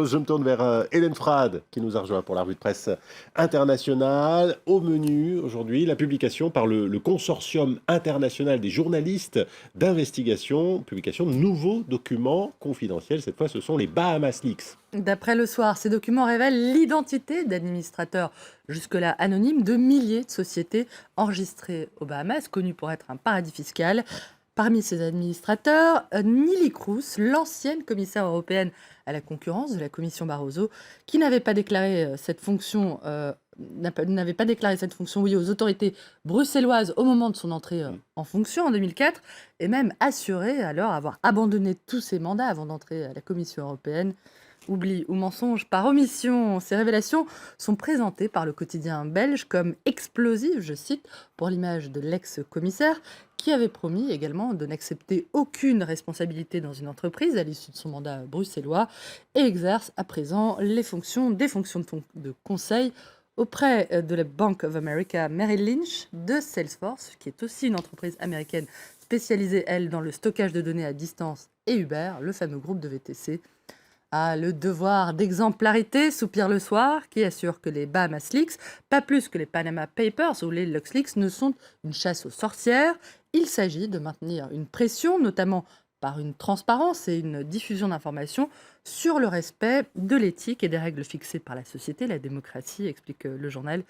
Je me tourne vers Hélène Frade, qui nous a rejoint pour la revue de presse internationale. Au menu, aujourd'hui, la publication par le Consortium international des journalistes d'investigation, publication de nouveaux documents confidentiels. Cette fois, ce sont les Bahamas Leaks. D'après Le Soir, ces documents révèlent l'identité d'administrateurs jusque-là anonymes de milliers de sociétés enregistrées aux Bahamas, connues pour être un paradis fiscal. Parmi ces administrateurs, Neelie Kroes, l'ancienne commissaire européenne à la concurrence de la commission Barroso, qui n'avait pas déclaré cette fonction, oui, aux autorités bruxelloises au moment de son entrée en fonction en 2004, et même assuré alors avoir abandonné tous ses mandats avant d'entrer à la Commission européenne. Oubli ou mensonge par omission, ces révélations sont présentées par le quotidien belge comme explosives, je cite, pour l'image de l'ex-commissaire, qui avait promis également de n'accepter aucune responsabilité dans une entreprise à l'issue de son mandat bruxellois et exerce à présent des fonctions de conseil auprès de la Bank of America Merrill Lynch, de Salesforce, qui est aussi une entreprise américaine spécialisée, elle, dans le stockage de données à distance, et Uber, le fameux groupe de VTC. Ah, le devoir d'exemplarité, soupire Le Soir, qui assure que les Bahamas Leaks, pas plus que les Panama Papers ou les LuxLeaks, ne sont une chasse aux sorcières. Il s'agit de maintenir une pression, notamment par une transparence et une diffusion d'informations sur le respect de l'éthique et des règles fixées par la société, la démocratie, explique le journal,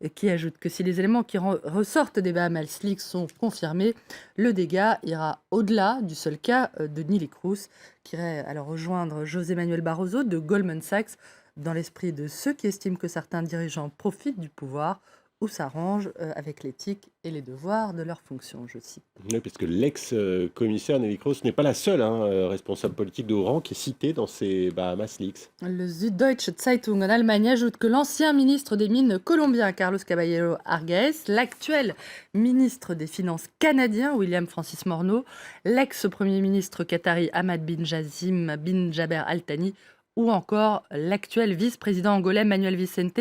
et qui ajoute que si les éléments qui ressortent des Bahamas Leaks sont confirmés, le dégât ira au-delà du seul cas de Neelie Kroes, qui irait alors rejoindre José Manuel Barroso de Goldman Sachs, dans l'esprit de ceux qui estiment que certains dirigeants profitent du pouvoir ou s'arrangent avec l'éthique et les devoirs de leurs fonctions, je cite. Oui, parce que l'ex-commissaire Neelie Kroes n'est pas la seule responsable politique de haut rang qui est citée dans ces Bahamas Leaks. Le Süddeutsche Zeitung en Allemagne ajoute que l'ancien ministre des Mines colombien Carlos Caballero Argaez, l'actuel ministre des Finances canadien William Francis Morneau, l'ex-premier ministre qatari Ahmad bin Jassim bin Jaber Al Thani ou encore l'actuel vice-président angolais Manuel Vicente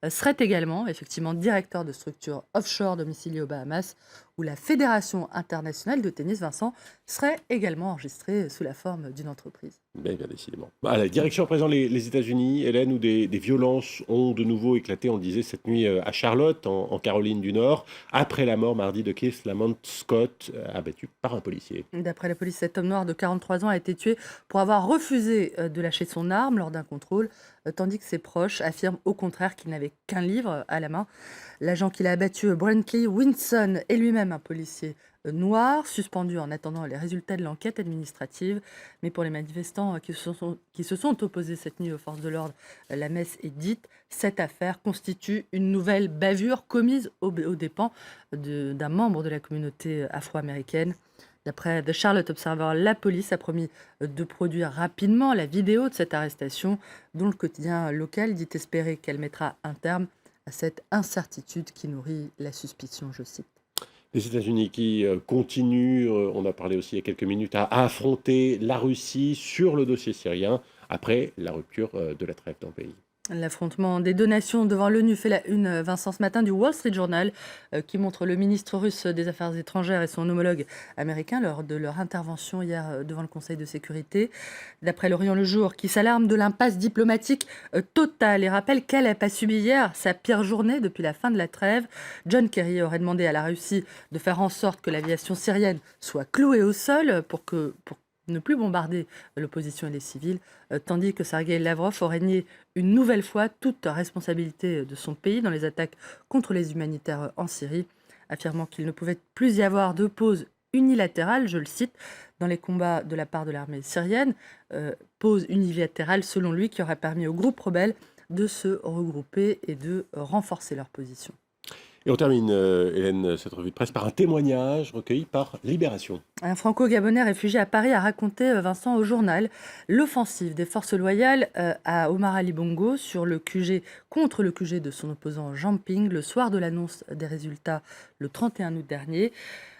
serait également effectivement directeur de structures offshore domiciliées aux Bahamas, où la Fédération internationale de tennis, Vincent, serait également enregistrée sous la forme d'une entreprise. Bien, décidément. À la direction à présent les États-Unis, Hélène, où des violences ont de nouveau éclaté, on le disait, cette nuit à Charlotte, en Caroline du Nord, après la mort mardi de Keith Lamont Scott, abattu par un policier. D'après la police, cet homme noir de 43 ans a été tué pour avoir refusé de lâcher son arme lors d'un contrôle, tandis que ses proches affirment au contraire qu'il n'avait qu'un livre à la main. L'agent qui l'a abattu, Brantley Winson, est lui-même un policier noir, suspendu en attendant les résultats de l'enquête administrative. Mais pour les manifestants qui se sont opposés cette nuit aux forces de l'ordre, la messe est dite. Cette affaire constitue une nouvelle bavure commise aux dépens d'un membre de la communauté afro-américaine. D'après The Charlotte Observer, la police a promis de produire rapidement la vidéo de cette arrestation, dont le quotidien local dit espérer qu'elle mettra un terme à cette incertitude qui nourrit la suspicion, je cite. Les États-Unis qui continuent, on a parlé aussi il y a quelques minutes, à affronter la Russie sur le dossier syrien après la rupture de la trêve dans le pays. L'affrontement des deux nations devant l'ONU fait la une, Vincent, ce matin, du Wall Street Journal, qui montre le ministre russe des Affaires étrangères et son homologue américain lors de leur intervention hier devant le Conseil de sécurité. D'après l'Orient le Jour, qui s'alarme de l'impasse diplomatique totale et rappelle qu'elle n'a pas subi hier sa pire journée depuis la fin de la trêve, John Kerry aurait demandé à la Russie de faire en sorte que l'aviation syrienne soit clouée au sol pour ne plus bombarder l'opposition et les civils, tandis que Sergueï Lavrov aurait nié une nouvelle fois toute responsabilité de son pays dans les attaques contre les humanitaires en Syrie, affirmant qu'il ne pouvait plus y avoir de pause unilatérale, je le cite, dans les combats de la part de l'armée syrienne, pause unilatérale selon lui qui aurait permis aux groupes rebelles de se regrouper et de renforcer leur position. Et on termine, Hélène, cette revue de presse par un témoignage recueilli par Libération. Un franco-gabonais réfugié à Paris a raconté, Vincent, au journal, l'offensive des forces loyales à Omar Ali Bongo contre le QG de son opposant Jean Ping le soir de l'annonce des résultats le 31 août dernier.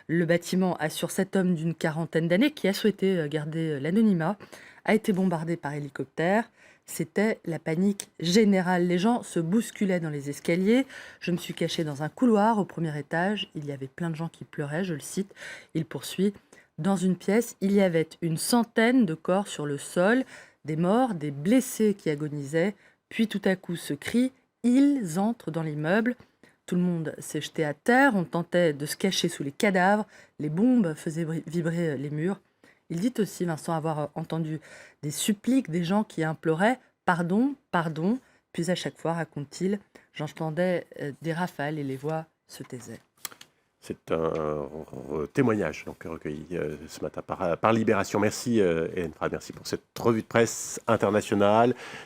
Le bâtiment assure cet homme d'une quarantaine d'années qui a souhaité garder l'anonymat, a été bombardé par hélicoptère. C'était la panique générale. Les gens se bousculaient dans les escaliers. Je me suis cachée dans un couloir au premier étage. Il y avait plein de gens qui pleuraient, je le cite. Il poursuit. Dans une pièce, il y avait une centaine de corps sur le sol. des morts, des blessés qui agonisaient, puis tout à coup ce cri « Ils entrent dans l'immeuble ». Tout le monde s'est jeté à terre, on tentait de se cacher sous les cadavres, les bombes faisaient vibrer les murs. Il dit aussi, Vincent, avoir entendu des suppliques des gens qui imploraient « Pardon, pardon ». Puis à chaque fois, raconte-t-il, j'entendais des rafales et les voix se taisaient. C'est un témoignage donc, recueilli ce matin par Libération. Merci Hélène Frade, merci pour cette revue de presse internationale.